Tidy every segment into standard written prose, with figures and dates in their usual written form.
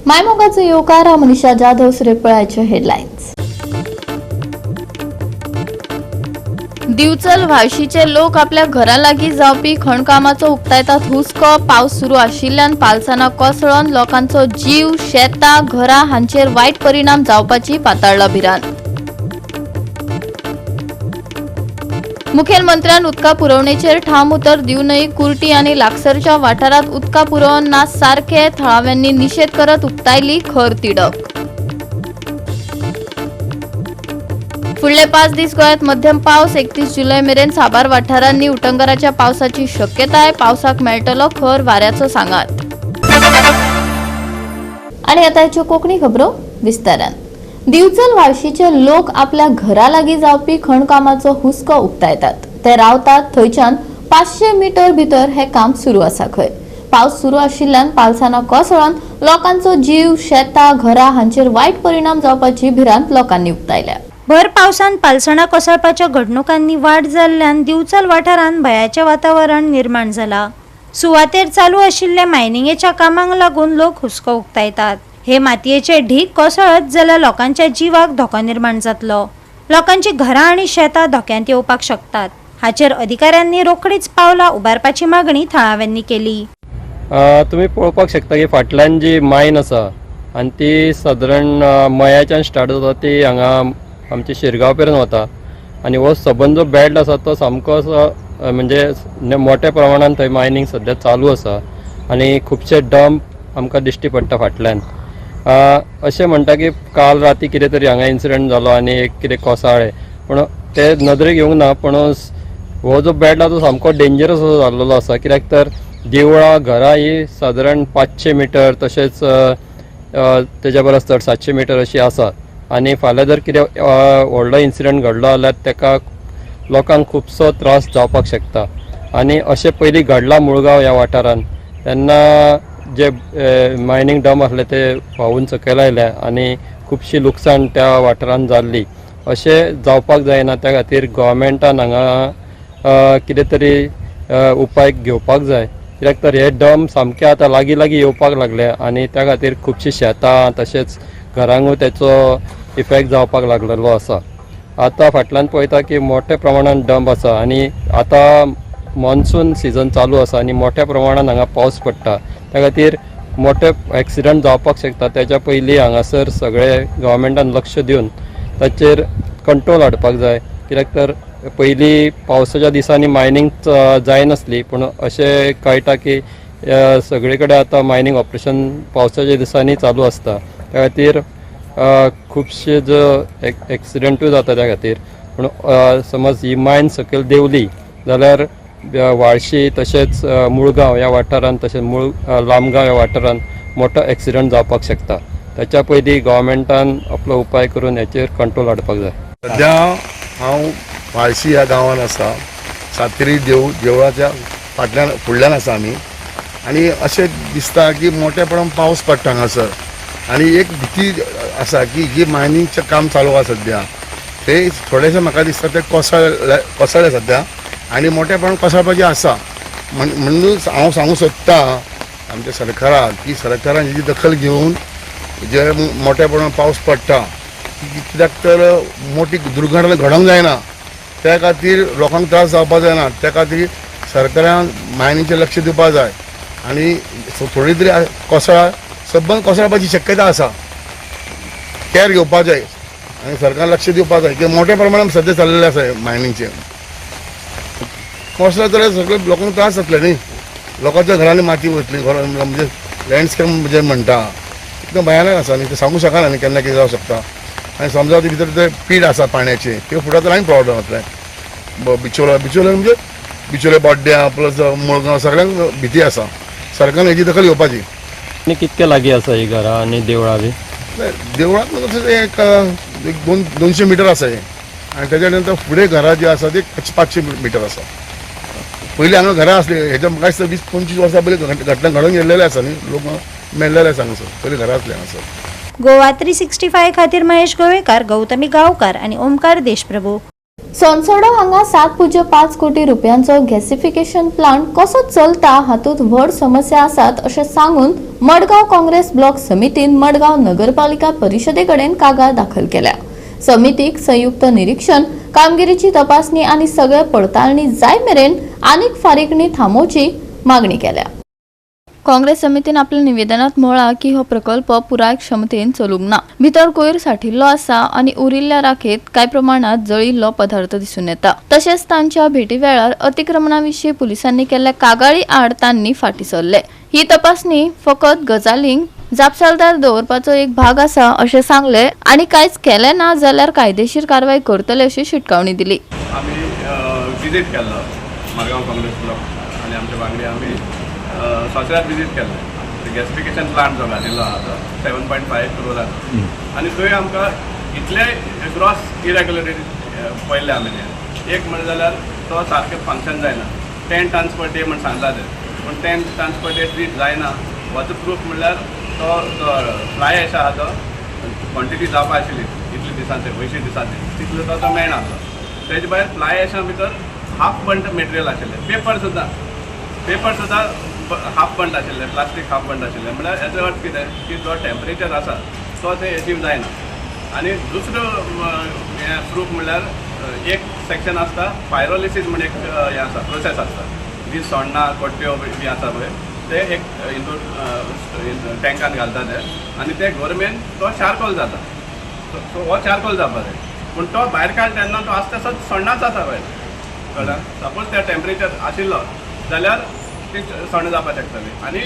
मायमोगाचो येवकार मनीषा जाधव सुरेपळाचे हेडलाइन्स। दिवचल वाळशीचे लोक आपल्या घरा लागीं जावपी खणकामाचो उक्तायतात हुस्को। पावस सुरू आशिल्ल्यान पालसाना कोसळोन लोकांचो जीव, शेतां, घरां हांचेर वायट परिणाम जावपाची पाताळ्ळा भिरांत। मुखेलमंत्र्यान उदका पुरवणेचेर ठाम उतर दिवनय कुर्टी आनी लागसरच्या वाठारात उदका पुरवण ना सारखे थळाव्यांनी निषेध करत उक्तायली खर तिडक। फुडले 5 दीस गोंयांत मध्यम पावस 31 जुलै मेरेन साबार वाठारांनी उटंगराच्या पावसाची शक्यताय। पावसाक मेळटलो खर वाऱ्याचो सांगात। आणि आता ह्याच्यो कोंकणी खबरो विस्तारान। दिवचल वाळशीचे लोक आपल्या घरा लागीं जावपी खणकामाचो हुस्को उक्तायतात। ते रावतात थंयच्यान 500 मीटर भितर हे काम सुरू आसा खंय। पावस सुरू आशिल्ल्यान पालसाना कोसळोन लोकांचो जीव, शेतां, घरां हांचेर वायट परिणाम जावपाची भिरांत लोकांनी उक्तायल्या। भर पावसान पालसणां कोसळपाच्या घडणुकांनी वाड जाल्ल्यान दिवचल वाठारांत भयाचें वातावरण निर्माण जाला। सुवातेर चालू आशिल्ल्या मायनिंगेच्या कामांक लागून लोक हुस्को उक्तायतात। हे मातयेचे ढीग कोसळत जाल्यार लोकांच्या जिवाक धोको निर्माण जातलो। लोकांची घरां आनी शेतां धोक्यांत येवपाक शकतात। हाचेर अधिकाऱ्यांनी रोखडीच पावलां उबारपाची मागणी थळाव्यांनी केली। तुम्ही पळोवपाक शकता की फाटल्यान जी मायन आसा आनी ती सादारण मयाच्यान स्टार्ट जाता ती हांगा आमचे शिरगांव पर्यंत वता आनी हो सबंद जो बेल्ट आसा तो सामको असो म्हणजे मोठ्या प्रमाणात थंय मायनिंग सद्या चालू आसा आनी खुबशे डंप आमकां दिश्टी पडटा फाटल्यान। अशें म्हणटा की काल राती कितें तरी हांगा इन्सिडंट जालो आनी एक कितें कोसळ्ळें, पूण ते नदरेक येवंक ना। पूण हो जो बेल्ट आसा तो सामको डेंजरस असो जाल्लो आसा, कित्याक तर देवळां, घरां ही सादारण 500 मीटर तशेंच तेज्या परस चड 700 मीटर अशी आसा। आनी फाल्यां जर कितें व्हडलो इन्सिडंट घडलो जाल्यार ताका लोकांक खुबसो त्रास जावपाक शकता। आनी अशें पयलीं घडलां मुळगांव ह्या वाठारांत, तेन्ना जे मायनिंग डंप आसले ते व्हांवून सकयल आयले आनी खुबशी लुकसाण त्या वाठारांत जाल्ली। अशें जावपाक जायना, त्या खातीर गोवोरमेंटान हांगा कितें तरी उपाय घेवपाक जाय। कित्याक तर हे डंप सामके आतां लागीं लागीं येवपाक लागले आनी त्या खातीर खुबशीं शेतां तशेंच घरांकूय तेचो इफेक्ट जावपाक लागलेलो आसा। आतां फाटल्यान पळयता की मोठ्या प्रमाणात डंप आसा आनी आतां मॉन्सून सिजन चालू आसा आनी मोठ्या प्रमाणात हांगा पावस पडटा, त्या खातीर मोठे एक्सिडंट जावपाक शकता। तेच्या पयलीं हांगासर सगळे गव्हर्मेंटान लक्ष दिवन ताचेर कंट्रोल हाडपाक जाय। कित्याक तर पयलीं पावसाच्या दिसांनी मायनिंग जायनासली, पूण अशें कळटा की सगळे कडेन आतां मायनिंग ऑपरेशन पावसाच्या दिसांनी चालू आसता, त्या खातीर खुबशे जो एक्सिडंटूय जाता त्या खातीर। पूण समज ही मायन सकयल देंवली जाल्यार वाळशी तशेंच मुळगांव ह्या वाठारांत तशेंच लांबगांव ह्या वाठारांत मोठो एक्सिडंट जावपाक शकता। ताच्या पयलीं गव्हर्मेंटान आपलो उपाय करून हेचेर कंट्रोल हाडपाक जाय। सद्या हांव वाळशी ह्या गांवांत आसा, सातेरी देवळाच्या फुडल्यान आसा आमी। आनी अशें दिसता की मोठ्या प्रमाणात पावस पडटा हांगासर आनी एक भीती आसा की जी मायनिंगचें काम चालू आसा सद्या ते थोडेशें म्हाका दिसता ते कोसळ्ळे सद्या आनी मोठ्या प्रमाणात कोसळपाचें आसा। म्हणून हांव सांगूंक सोदतां आमच्या सरकाराक की सरकारान हेजी दखल घेवन जे मोठ्या प्रमाणात पावस पडटा कित्याक तर मोठी दुर्घटना घडोवंक जायना, त्या खातीर लोकांक त्रास जावपाक जायना, त्या खातीर सरकारान मायनिंगचेर लक्ष दिवपाक जाय आनी थोडी तरी सबंद कोसळपाची शक्यता आसा, केअर घेवपाक जाय आनी सरकारान लक्ष दिवपाक जाय की मोठ्या प्रमाणात सद्या चल्लेलें आसा मायनिंगचें। कोसळ्ळें जाल्यार सगळे लोकांक त्रास जातले न्ही, लोकांच्या घरांनी माती वतली, म्हणजे लँडस्केप म्हणजे म्हणटा एकदम भयानक आसा न्ही, ते सांगूंक शकना न्ही केन्ना कितें जावंक शकता। आनी समजा भितर ते पीड आसा पाण्याचे ते फुडें तर आनी प्रॉब्लेम जातले। बिचोले म्हणजे बिचोले बोड्ड्या प्लस मुळगांव सगळ्यांक भीती आसा, सरकारान हेजी दखल घेवपाची। आनी कितके लागीं आसा ही घरां आनी देवळां बी? देवळांत तशें एक 200 मीटर आसा हे आनी तेच्या नंतर फुडें घरां जी आसा ती 500 मीटर आसा। पयलीं हांगा घरां आसली, हेच्या म्हाका दिसता 20-25 वर्सां पयलीं घटना घडोवन गेल्लेले आसा न्ही, लोक मेल्लेले आसा हांगासर, पयलीं घरां आसली हांगासर। गोवा 365 खातीर महेश गोवेकार, गौतमी गांवकार आनी ओमकार देशप्रभू। सोनसोडो हांगा 7.5 कोटी रुपयांचो गॅसिफिकेशन प्लांट कसो चलता हातूंत व्हड समस्या आसात अशें सांगून मडगाव काँग्रेस ब्लॉक समितीन मडगाव नगरपालिका परिषदेकडेन कागाळ दाखल केल्या. समितीक संयुक्त निरीक्षण कामगिरीची तपासणी आणि सगळे पडताळणी जाय मेरेन आनीक फारीकणी थांबोवची मागणी केल्या. काँग्रेस समितीन आपल्या निवेदनात म्हळा की हो प्रकल्प पुराय क्षमतेन चलूंक ना. भितर कोयर साठिल्लो आसा आणि उरिल्ल्या राखेत कांय प्रमाणात जळिल्लो पदार्थ दिसून येता. तशेंच तांच्या भेटी वेळार अतिक्रमणाविशीं पुलिसांनी केल्ल्या कागाळी आड तांणी फाटी सरले. ही तपासणी फकत गजालींक जापसालदार दवरपाचो एक भाग आसा अशें सांगले आणि कांयच केलें ना जाल्यार कायदेशीर कारवाय करतले अशी शिटकावणी दिली. आम्ही विजीट केल्लो मडगांव काँग्रेस ब्लॉक आणि आमच्या वांगडी आम्ही सोसायटीत विजीट केल्लें. गॅसिफिकेशन प्लांट जो घातिल्लो आहा तो 7.5 करोडाचो आनी थंय आमकां इतले ग्रॉस इरेग्युलरिटी पळयले आमी. एक म्हणजे जाल्यार तो सारकें फंक्शन जायना. 10 टन्स पर डे म्हण सांगता ते, पूण 10 टन्स पर डे ट्रीट जायना. वॉटर प्रूफ म्हणल्यार तो फ्लाय एश आहा तो क्वॉन्टिटी जावपा आशिल्ली इतले दिसांचे 20 दिसांचे तितलो तो मेळना. तेजे भायर फ्लाय एशा भितर हाफ बंट मटेरियल आशिल्लें. पेपर सुद्दां हाफ बंट आशिल्लें, प्लास्टीक हाफ बंट आशिल्लें. म्हळ्यार हेचो अर्थ कितें की जो टेम्परेचर आसा तो ते एचीव जायना. आनी दुसरो प्रूफ म्हणल्यार एक सेक्शन आसता पायरोलिसीस म्हणून एक हें आसा प्रोसेस आसता. जी सोण्णां कोट्ट्यो बी आसा पळय ते एक हितून टँकान घालता ते आनी ते गव्हर्मेंट तो चारकोल जाता. सो हो चारकोल जावपा जाय, पूण तो भायर काड तेन्ना तो आसता तसो सोण्णाच आसा पळय. कळ्ळें? सपोज त्या टेम्परेचर आशिल्लो जाल्यार ती सोण्ण जावपाक शकतली. आनी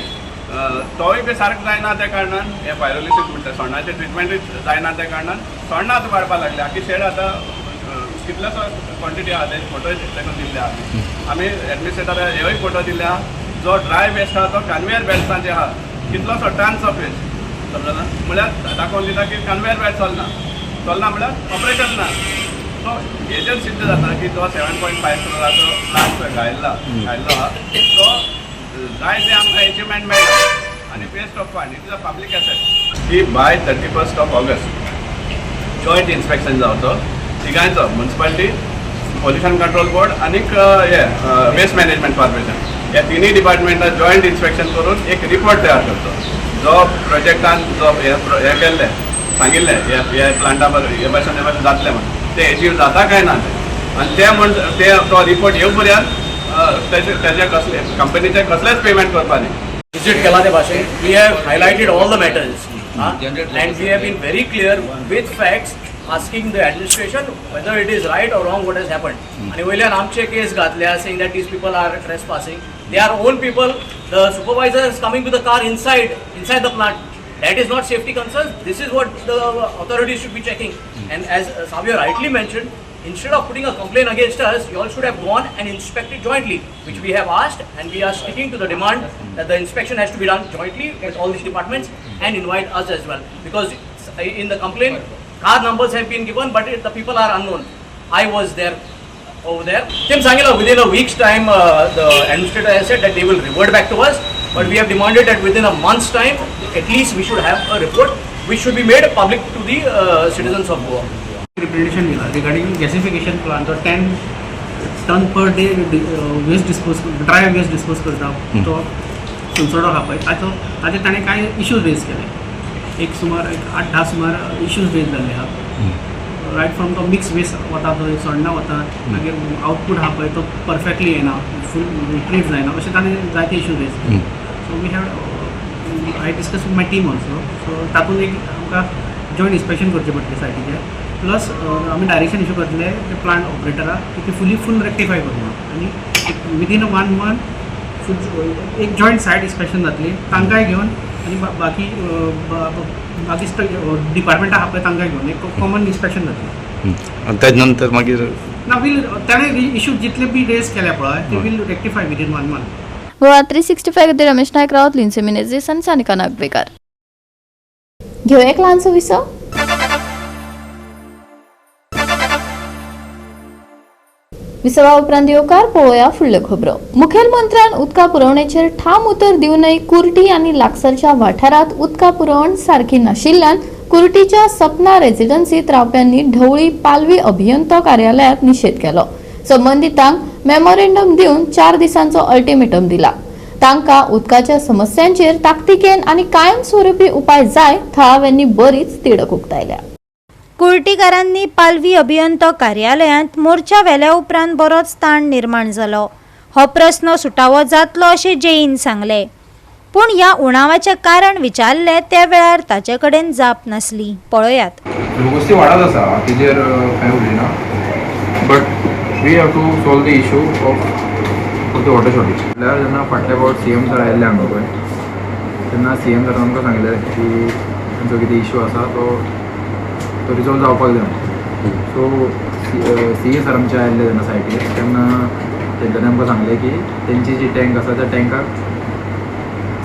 तोय बी सारको जायना त्या कारणान हे पायरोलिसीस म्हणटा सोण्णाचें ट्रिटमेंटूय जायना त्या कारणान सोण्ण आतां वाडपाक लागले. आख्खी शेड आतां कितलोसो क्वॉन्टिटी आहा तेजे फोटो ताका दिल्ले आहा. आमी एडमिनिस्ट्रेटरा हेय फोटो दिल्ले आहा. जो ड्राय वेस्ट आहा तो कन्वेयर बेल्ट्सांचे आहा. कितलोसो टन्स ऑफ वेस्ट समजना. म्हळ्यार दाखोवन दिता की कन्वेयर बेल्ट चलना म्हळ्यार ऑपरेशन ना. सो हेजेर सिद्ध जाता की तो 7.5 करोडाचो प्लांट घायल्लो आहा तो जाय ते आमकां अचिवमेंट मेळटा आनी waste of fund it is a public asset. की बाय 31 ऑगस्ट जॉयंट इन्स्पेक्शन जावचो तिगांयचो म्युनिसिपालिटी, पोल्युशन कंट्रोल बोर्ड आनीक हे वेस्ट मॅनेजमेंट कॉर्पोरेशन ह्या तिनूय डिपार्टमेंटान जॉयंट इन्स्पेक्शन करून एक रिपोर्ट तयार करतो. जो प्रोजेक्टान जो हे केल्ले सांगिल्ले हे प्लांटा हे भाशेन जातले म्हणून ते एचीव जाता काय ना आनी ते तो रिपोर्ट येव पर्यंत तेजे कसले कंपनीचे कसलेच पेमेंट करपा न्ही. Visit केला ते भाशेन we have highlighted all the matters and we have been very clear with facts asking the administration whether it is right or wrong what has happened. आणि वयल्यान आमचे केस घातल्या saying that these people are trespassing. They are own people. The supervisor is coming with the car inside the plant. That is not safety concerns. This is what the authorities should be checking. And as Savio rightly mentioned, instead of putting a complaint against us, you all should have gone and inspected jointly, which we have asked, and we are sticking to the demand that the inspection has to be done jointly with all these departments and invite us as well. Because in the complaint, car numbers have been given, but the people are unknown. I was there over there. Tim Sangila, within a week's time, the administrator has said that they will revert back to us, but we have demanded that within a month's time, at least we should have a report which should be made public to the citizens of Goa. Representation regarding gasification plant or 10 ton per day waste dispose dry waste dispose करता तो सुलसडो आहा पळय ताचे ताणें कांय issues raise केले. एक सुमार 8-10 सुमार इश्यूज रेज जाल्ले आहा. रायट फ्रॉम तो मिक्स वेस्ट वता तो सोडना वता मागीर आउटपूट आहा पळय तो परफेक्टली येना, फूल ट्रीट जायना अशें ताणें जायते issues raise. So we have I discuss with my team also. So तातूंत एक आमकां जॉयंट इन्स्पेक्शन करचें पडटलें सायटीचें. प्लस आमी डायरेक्शन इशू करतले ते प्लांट ऑपरेटराक की ते फूल रेक्टिफाय करना आनी विदीन 1 मंथ एक जॉयंट सायट इन्स्पेक्शन जातली तांकांय घेवन आनी बाकी डिपार्टमेंटां आहा पळय तांकांय घेवन एक कॉमन इन्स्पेक्शन जातलें. आणि त्यानंतर मागीर ना वील ताणें इशू जितले बी रेज केल्या पळय ते will rectify within 1 month. Goa 365 खातीर रमेश नायक रावत, लिन्से मिनेझीस आनी सानिका नागवेकर. घेऊ एक ल्हानसो विसव. विसवा उपरांत येवकार पळोवया फुडल्यो खबरो. मुखेलमंत्र्यान उदका पुरवणेचेर ठाम उतर दिवनय कुर्टी आनी लागसारच्या वाठारांत उदका पुरवण सारखी नाशिल्ल्यान कुर्टीच्या सपना रेजिडन्सीत रावप्यांनी ढवळी पालवी अभियंतो कार्यालयात निषेध केलो. संबंधितांक मेमोरेंडम दिवन 4 दिसांचो अल्टिमेटम दिला. तांकां उदकाच्या समस्यांचेर ताकतिकेन आनी कायमस्वरुपी उपाय जाय थळाव्यांनी बरीच तिडक उक्तायल्या. कुर्टीकारांनी पालवी अभियंतो कार्यालयांत मोर्चा व्हेल्या उपरांत बरोच ताण निर्माण जालो. हो प्रस्न सुटावो जातलो अशें जेईन सांगले. पूण ह्या उणावाचें कारण विचारले त्या वेळार ताचे कडेन जाप नासली. पळयात. लोकवस्ती वाडत आसा हातीचेर कांय उलयना, but we have to solve the issue of the water shortage. म्हटल्यार जेन्ना फाटल्या फावट CM सर आयिल्ले हांगा पळय, तेन्ना CM सरान आमकां सांगलें की तांचो कितें इशू आसा तो रिजॉल्व जावपाक जाय. सो CA सर आमचे आयिल्ले जेन्ना सायटीर, तेन्ना तेंच्यांनी आमकां सांगलें की तेंची जी टँक आसा त्या टँकाक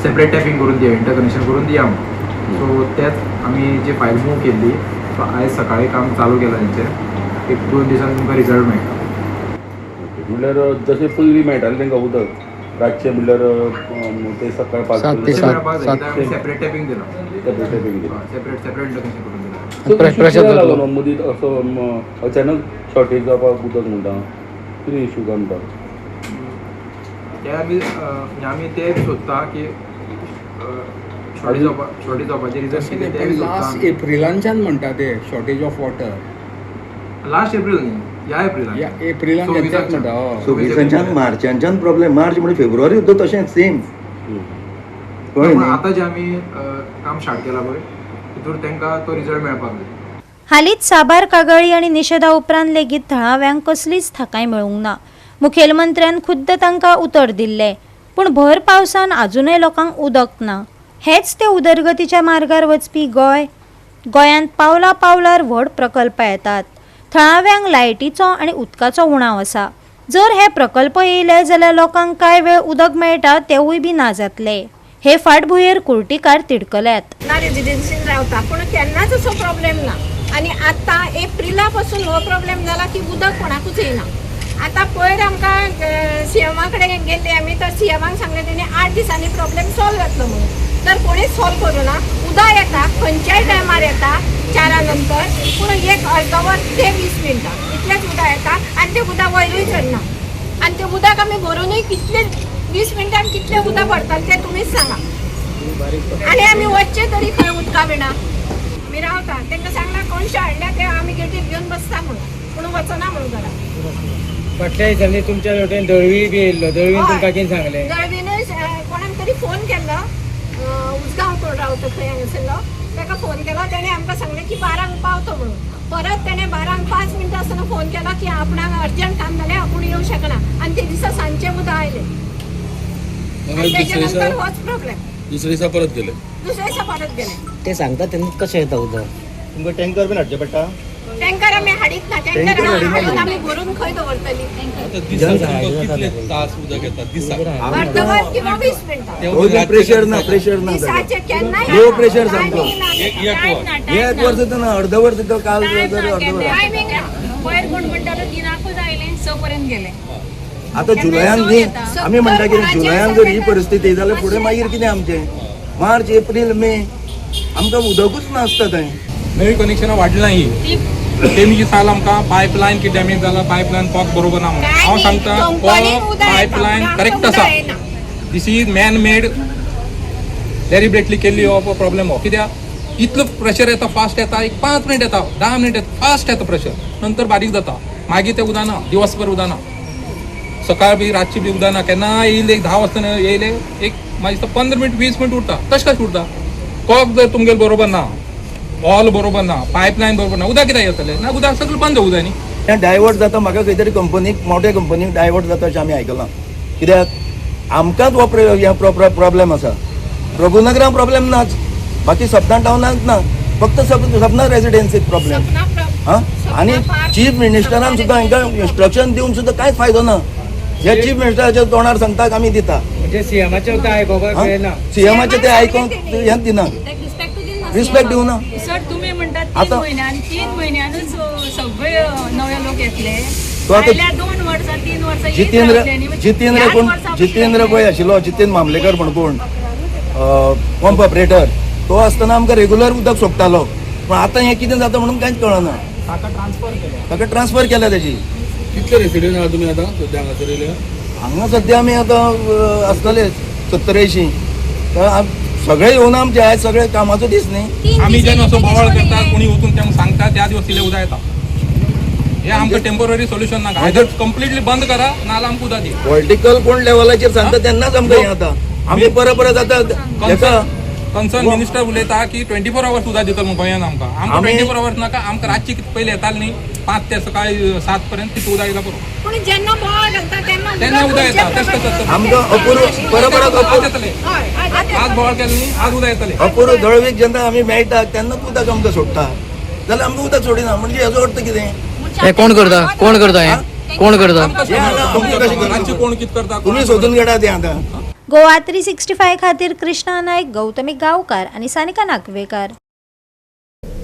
सेपरेट टॅपिंग करून दिया, इंटरकनेक्शन करून दिया म्हणून. सो तेच आमी जी फायल मूव केल्ली, सो आयज सकाळीं काम चालू केलां तेंचें. 1-2 दिसान तुमकां रिजल्ट मेळटा. म्हणल्यार जशें पयलीं मेळटालें तांकां उदक रातचें, म्हणल्यार ते सकाळ 5 आमी सेपरेट टॅपिंग दिला, सेपरेट इंटरकनेक्शन करून दिला. प्रेशर लागून मदींच असो अचानक शॉर्टेज जावपाक उदक म्हणटा, कितें इशू काय म्हणटा ते आमी ते सोदता की शॉर्टेज जावपाचें रिजन कितें तें लास्ट एप्रिलांच्यान म्हणटा ते shortage of water. Last April न्ही, ह्या एप्रिलान एप्रिलान घेतात म्हणटा. 26 मार्चांच्यान प्रॉब्लेम. मार्च म्हणजे फेब्रुवारी सुद्दां तशेंच सेम. आतां जे आमी काम स्टार्ट केलां पळय, तितूर तांकां तो रिजल्ट मेळपाक जाय. हालींच साबार कागाळी आनी निशेधा उपरांत लेगीत थळाव्यांक कसलीच थाकाय मेळूंक ना. मुखेलमंत्र्यान खुद्द तांकां उतर दिल्ले, पूण भर पावसान अजूनय लोकांक उदक ना. हेच ते उदरगतीच्या मार्गार वचपी गोंयांत पावला पावलार व्हड प्रकल्प येतात. थळाव्यांक लायटीचो आनी उदकाचो उणाव आसा. जर हे प्रकल्प येयले जाल्यार लोकांक कांय वेळ उदक मेळटा तेवूय बी ना जातले. हे फाटभुंयेर कुर्टीकार तिडकल्यात. ना रेजिडेन्सीन रावता पूण केन्नाच असो प्रॉब्लेम ना. आनी आतां एप्रिला पासून हो प्रॉब्लेम जाला की उदक कोणाकूच येयना. आतां पयर आमकां CMा कडेन गेल्ली आमी, तर CMाक सांगलें तेणी 8 दिसांनी प्रॉब्लेम सॉल्व जातलो म्हणून. तर कोणीच सॉल्व करूं ना. उदक येता खंयच्याय टायमार येता 4 नंतर, पूण एक अर्द वर ते 20 मिनटां इतलेंच उदक येता आनी तें उदक वयरूय चडना. आनी तें उदक आमी भरूनय कितले 20 मिनटान कितलें उदक भरतालें तें तुमीच सांगा. आनी आमी वचचें तरी खंय उदका विना. आमी रावता तांकां सांगलां कोणशे हाडल्या ते आमी गेटीर घेवन बसता म्हणून, पूण वचना म्हणून घरा. फाटल्या दिसांनी तुमच्या कडेन दळवी बी येयल्लो, दळवीन तुमकां कितें सांगलें? दळवीनय कोणाक तरी फोन केल्लो, उसगांव कोण रावता थंय हांगासरलो, ताका फोन केलो. तेणें आमकां सांगलें की 12 पावतो म्हणून. परत तेणें 12:05 मिनटां आसतना फोन केलो की आपणाक अर्जंट काम जालें, आपूण येवं शकना. आनी ते दिसा सांजचें उदक आयलें. तेच्या नंतर होच प्रॉब्लेम. दुसऱ्या दिसा परत गेले. दुसऱ्या दिसा परत गेले. ते सांगता तेन्ना कशें येता उदक? तुमकां टँकर बीन हाडचें पडटा. टँकर आमी हाडीत ना. टँकर हाडून आमी भरून खंय दवरतली? तास उदक येता दिसा अर्धवर किंवा 20 मिनटां. प्रेशर ना दिसाचे केन्नाय लो प्रेशर सामको. एक वर्स ना अर्द वर तिथं काल टायमिंग ना. पयर कोण म्हणटालो दिनाकूच आयले 6 पर्यंत गेले. आतां जुलयांत न्ही आमी म्हणटा की जुलयांत जर ही परिस्थिती जाल्यार फुडें मागीर कितें आमचें? मार्च एप्रील मे आमकां उदकूच नासता थंय. नवी कनेक्शनां वाडलां ही. तेमी सांगलां आमकां पायपलायन की डॅमेज जाला, पायपलायन कॉक बरोबर ना म्हणून. हांव सांगता कॉक पायपलायन करेक्ट आसा. दिस इज मॅन मेड डेलिब्रेटली केल्ली हो प्रॉब्लेम. हो कित्याक इतलो प्रेशर येता, फास्ट येता, एक 5 मिनट येता, 10 मिनट येता, फास्ट येता प्रेशर, नंतर बारीक जाता, मागीर तें उदक ना, दिवसभर उदक ना, सकाळ बी रातची बी उदक ना. केन्ना येयले एक 10 वाजता येयले एक मागीर 15 मिनट 20 मिनट उरता. तशें कशें उरता? कॉक जर तुमगेलो बरोबर ना, वॉल बरोबर ना, पायपलायन बरोबर ना, उदक कितें येतलें ना? उदक सगळें बंद जावूं जाय न्ही. तें डायवर्ट जाता. म्हाका खंय तरी कंपनीक मोठ्या कंपनीक डायवर्ट जाता अशें आमी आयकलां. कित्याक आमकांच हो प्रॉब्लेम आसा. रघुनगरां प्रॉब्लेम नाच, बाकी सपना टावनाक ना, फक्त सपना रेजिडेन्सीक प्रॉब्लेम. हां आनी चीफ मिनिस्टरान सुद्दां हांकां इन्स्ट्रक्शन दिवन सुद्दां कांयच फायदो ना. हे चीफ मिनिस्टराच्या तोंडार सांगता आमी दिता. म्हणजे सीएमाचें उदक आयकोपाक मेळना. सीएमाचें ते आयकोंक हें दिना, रिस्पेक्ट दिवना. सर तुम्ही म्हणतात 3 महिन्यान 3 महिन्यानच सगळे नवे लोक येतले. तो आता 2 वर्सां 3 वर्सां जितेंद्र पळय आशिल्लो, जितेंद्र मामलेकर म्हणून कोण पंप ऑपरेटर, तो आसतना आमकां रेग्युलर उदक सोडटालो. पूण आतां हें कितें जाता म्हणून कांयच कळना. ताका ट्रान्सफर केल्या तेजी. कितले रेसिडेंट आहा तुमी आतां सद्या हांगासर येयले? हांगा सद्या आमी आतां आसतले 70-80 तर सगळे येऊन आमचे आयज सगळे कामाचो दीस न्ही. आम्ही जेन्ना असो बोवाळ करता कोणी वचून त्यांना सांगता त्या दिवस तिले उदक येता. हे आमकां टेम्पररी सोल्युशन नाका. आयदर कंप्लिटली बंद करा नाल्यार आमकां उदक दिया. पॉलिटिकल कोण लेवलाचेर सांगता तेन्नाच आमकां हें जाता. आमी परत आता हेका कन्सर्न मिनिस्टर उलयता की 24 hours उदक दिता म्हणून गोंयान आमकां 24 hours नाका. आमकां रातची पयलीं येताली न्ही 5 ते सकाळी 7 पर्यंत तितून उदक येता पुरो. पूण जेन्ना बोवाळ घालता तेन्ना उदक येता. तशें करता. आमकां आज येतले. आज बोवाळ केलें न्ही आज उदक येतले. अपुरो दळवीक जेन्ना आमी मेळटा तेन्नाच उदक आमकां सोडटा जाल्यार आमकां उदक सोडिना म्हणजे हेजो अर्थ कितें? हे कोण करता हे कोण करता रातची कोण कितें करता तुमी सोदून घेता तें आतां. गोवा 365 खातीर कृष्णा नायक, गौतमी गांवकार आणि सानिका नागवेकर.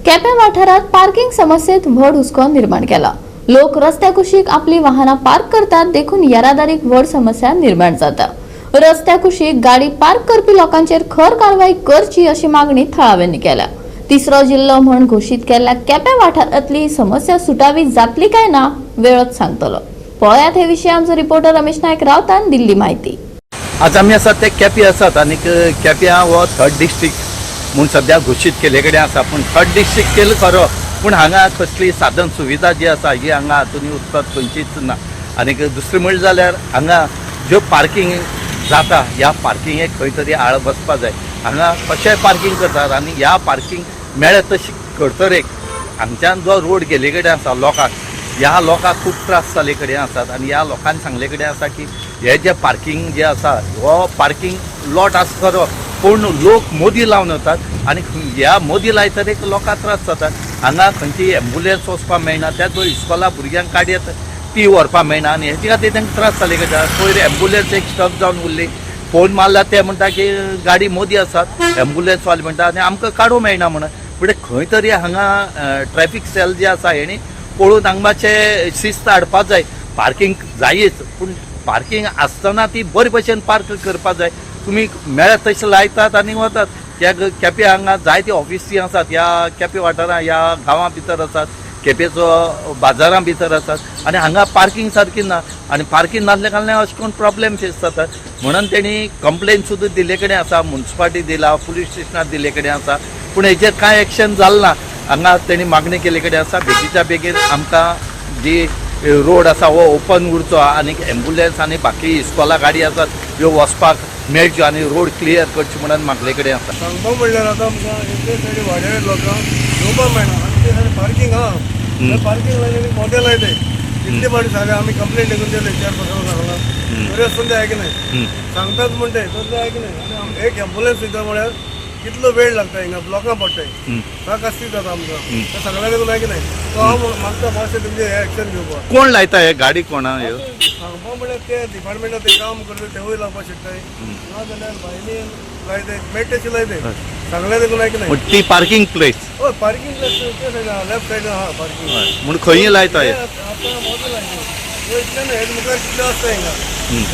केपें वाठारात पार्किंग समस्येत व्हड हुस्को निर्माण केला. लोक रस्त्या कुशीक आपली वाहनां पार्क करतात देखून येरादारीक व्हड समस्या निर्माण जाता. रस्त्या कुशीक गाडी पार्क करपी लोकांचेर खर कारवाई करची अशी मागणी थळाव्यांनी केल्या. तिसरो जिल्लो म्हूण घोषीत केल्ल्या केपें वाठारांतली ही समस्या सुटावी जातली काय ना वेळच सांगतलो. पळयात हे विशीं आमचो रिपोर्टर रमेश नायक रावतान दिल्ली माहिती. आज आमी आसात ते केपें आसात आनी केप्यां हो 3rd डिस्ट्रिक्ट म्हूण सध्या घोशीत केले कडेन आसा. पूण 3rd डिस्ट्रिक्ट केलो खरो पूण हांगा कसली साधन सुविधा जी आसा ही हांगा हातून उत्पत खंयचीच ना. आनी दुसरें म्हणलें जाल्यार हांगा ज्यो पार्किंग जाता ह्या पार्किंगेक खंय तरी आळ बसपा जाय. हांगा कशेंय पार्किंग करतात आनी ह्या पार्किंग मेळत तशी करतरेक हांगच्यान जो रोड गेले कडेन आसा लोकांक ह्या लोकांक खूब त्रास जाले कडेन आसात. आनी ह्या लोकांनी सांगले कडेन आसा की हे जे पार्किंग जे आसा हो पार्किंग लॉट आसा खरो पूण लोक मोदी लावन वतात आनी ह्या मोदी लायतरेक लोकांक त्रास जातात. हांगा खंयची एम्बुलन्स वचपाक मेळना. त्याच वेळी इस्कॉला भुरग्यांक गाडी येता ती व्हरपाक मेळना आनी हेजे खातीर तांकां त्रास जाले कडेन पयर एम्बुलन्स एक स्टक जावन उरली. फोन मारला ते म्हणटा की गाडी मोदी आसात एम्बुलन्स वाले म्हणटा आनी आमकां काडूंक मेळना म्हणून. पूण खंय तरी हांगा ट्रॅफीक सेल जे आसा हेणी पळोवन हांगा मातशें शिस्त हाडपाक जाय. पार्किंग जायच पूण पार्किंग आसतना ती बरे भशेन पार्क करपाक जाय. तुमी मेळत तशें लायतात आनी वतात. त्या केपें हांगा जायती ऑफिसी आसात ह्या केपें वाठारांत ह्या गांवां भितर आसात केपेंचो बाजारां भितर आसात आनी हांगा पार्किंग सारकी ना आनी पार्किंग नासल्या कारणान अशें करून प्रॉब्लेम फेस जातात. म्हणून तेणी कंप्लेन सुद्दां दिले कडेन आसा. म्युन्सिपाल्टी दिला पुलीस स्टेशनार दिले कडेन आसा पूण हेजेर कांय एक्शन जालें ना. हांगा तेणी मागणी केले कडेन आसा बेगीच्या बेगीन आमकां जी रोड आसा हो ओपन उरचो आनी एम्बुलन्स आनी बाकी इस्कॉला गाडी आसात ह्यो वचपाक मेळच्यो आनी रोड क्लियर करची म्हणून मागले कडेन आसा. सांगपाक म्हणल्यार आतां आमकां एके सायडी वाड्यार लोकांक येवपाक मेळना आनी ते सायडी पार्किंग आहा पार्किंग लायले मोटे लायले कितले फावटी सांगले आमी कंप्लेंट लेगून दिले 4-5 सांगला तरी आसतना ते आयकनाय. सांगतात म्हणटे तर ते आयकनाय. आनी एक एम्बुलन्स सुद्दां म्हळ्यार कितलो वेळ लागता हिंगा ब्लॉकां पडटाय कास्ती जाता आमकां ते सगळ्या देखून आयकनाय. तो हांव मागता मातशें तुमचें हे एक्शन घेवपाक. कोण लायता हे गाडी कोणा ह्यो सांगपाक म्हळ्यार ते डिपार्टमेंटान ते काम करता तेवूय लावपाक शकताय ना जाल्यार भायली लायताय मेळटा तशी लायताय सगळ्या देखून आयकनाय. ती पार्किंग प्लेस हय पार्किंग प्लेस ते सायडीन लेफ्ट सायडीन आहा पार्किंग म्हूण खंय लायता हे आतां मोदी लायताय इतल्यान हेज मुखार कितले आसता हिंगा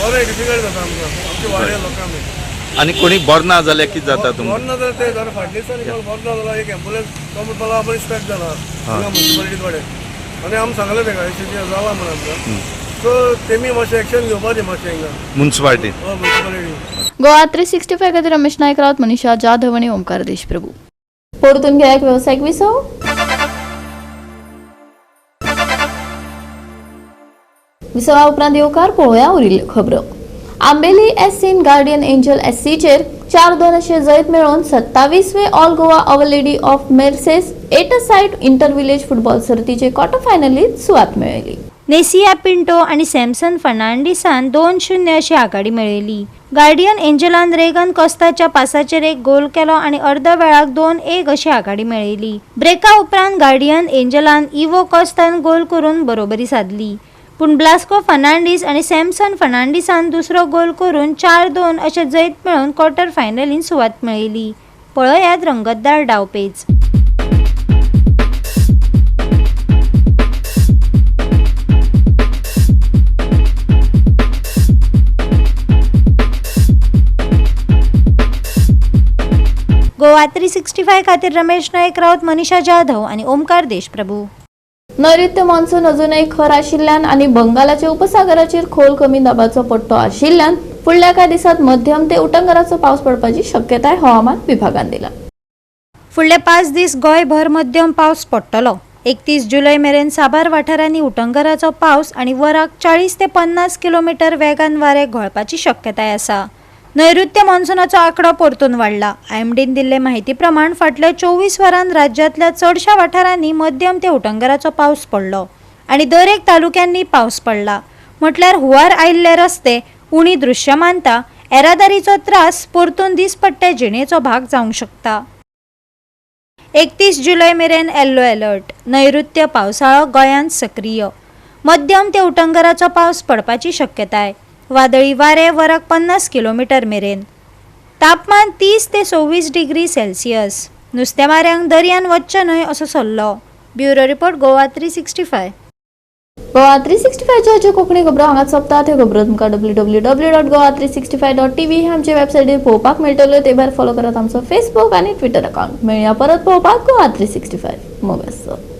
बरें डिफिकल्ट जाता आमकां आमच्या वाड्या लोकांक. आनी कोणी बरो ना जाल्यार कितें जाता तुमकां? बरो ना जाल्यार ते जरा फाटल्या दिसांनी बरो ना जाल्यार एक एम्बुलन्स तो म्हणपाक लागलो आपण स्टक जाला हिंगा म्युन्सिपाल्टी कडेन आनी आमी सांगलें तेका अशें जाला म्हणून आमकां. सो तेमी मातशें एक्शन घेवपाक दी मातशें हिंगा म्युन्सिपाल्टी. म्युन्सिपाल्टी. गोवा 365 खातीर रमेश नायक रावत, मनीषा जाधव आणि ओमकार देशप्रभू. परतून घेयात व्यावसायिक विसव. विसवा उपरांत येवकार पळोवया उरिल्ल्यो खबरो. आंबेली एससीन गार्डियन एंजल एससीचेर 4-2 अशें जैत मेळोवन 27वे all Goa our lady of mercies 8 side inter village football सर्तीचे क्वार्टर फायनलीत सुवात मेळयली. नेसिया पिंटो आणि सॅमसन फर्नांडिसान 2-0 अशी आघाडी मेळयली. गार्डियन एंजलान रेगन कोस्ताच्या पासाचेर एक गोल केलो आणि अर्द वेळाक 2-1 अशी आघाडी मेळयली. ब्रेका उपरांत गार्डियन एंजलान इवो कोस्तान गोल करून बरोबरी साधली. पूण ब्लास्को फर्नांडीस आणि सॅमसन फर्नांडिसान दुसरो गोल करून 4-2 अशें जैत मेळोवन क्वार्टर फायनलीन सुवात मेळयली. पळयात रंगतदार डावपेच. गोवा 365 खातीर रमेश नायक रावत, मनीषा जाधव आणि ओमकार देशप्रभू. नैऋत्य मान्सून अजूनही खर आशिल्ल्यान आणि बंगालाच्या उपसागराचेर खोल कमी दाबाचो पट्टो आशिल्ल्यान फुडल्या कांय दिसांत मध्यम ते उटंगराचो पावस पडपाची शक्यताय हवामान विभागान दिला. फुडले 5 दीस गोंयभर मध्यम पावस पडटलो. 31 जुलय मेरेन साबार वाठारांनी उटंगराचो पावस आणि वराक 40 ते 50 किलोमीटर वेगान वारे घोळपाची शक्यताय आसा. नैऋत्य मान्सूनाचो आंकडो परतून वाडला. आयएमडीन दिल्ले माहिती प्रमाण फाटल्या 24 वरांत राज्यांतल्या चडशा वाठारांनी मध्यम ते उटंगराचो पावस पडलो आणि दर एक तालुक्यांनी पावस पडला. म्हटल्यार हुंवार आयिल्ले रस्ते, उणी दृश्यमानता, येरादारीचो त्रास परतून दिसपट्टे जिणेचो भाग जावंक शकता. 31 जुलय मेरेन येल्लो अलर्ट. नैऋत्य पावसाळो गोंयांत सक्रिय. मध्यम ते उटंगराचो पावस पडपाची शक्यताय. वादळी वारे वराक 50 किलोमीटर मेरेन. तापमान 30 ते 26 डिग्री सेल्सियस. नुस्तेमाऱ्यांक दर्यान वच्चे न्हय असो सल्लो. Bureau report Goa 365. गोवा 365 च्यो कोंकणी खबरो हांगाच सोंपतात. ह्यो खबरो तुमकां www.goa365.tv हे आमचे वेबसायटीर पळोवपाक मेळटल्यो. ते भायर फॉलो करात आमचो फेसबूक आनी ट्विटर अकाउंट. मेळया परत पळोवपाक गोवा 365 मोबायल.